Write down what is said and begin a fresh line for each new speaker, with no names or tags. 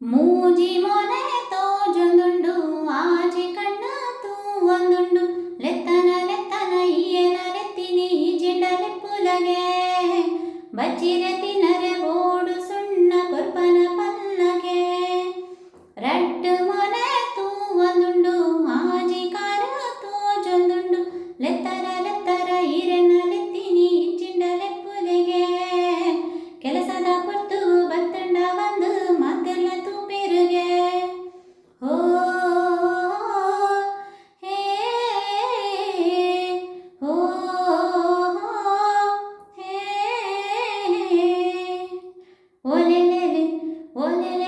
ಮೂಜಿ ಮೊನೆ ತೋಜೊಂದುಂಡು ಆಜಿ ಕಣ್ಣ ತೂ ಒಂದುಂಡು ಲೆತ್ತನ ಲೆತ್ತನ ಈಯನ ಲೆತ್ತಿನಿ ಜಿಂಡಲೆಪ್ಪುಲಗೆ ಬಚ್ಚಿರೆ ತಿನರೆ ಬೋಡು ಸುಣ್ಣ ಕೊರ್ಪನ ಪಲ್ಲಗೆ ರಡ್ಡು ಮೊನೆ ತೂ ಒಂದುಂಡು ಆಜಿ ಕಾರ ತೋಜೊಂದುಂಡು ಲೆತ್ತರ ಲೆತ್ತರ ಈರೆನ ಲೆತ್ತಿನಿ ಜಿಂಡಲೆಪ್ಪುಲೆಗೆ ಕೆಲಸದ ಪೊರ್ತು ಬತ್ತಂಡ ಒಂದು ಮಾತೆಲ್ಲ ತೂಪೆರುಗೆ ಓ ಹೇ ಓ ಹೇ ಓಲೆಲೆಲೆ ಓಲೆಲೆ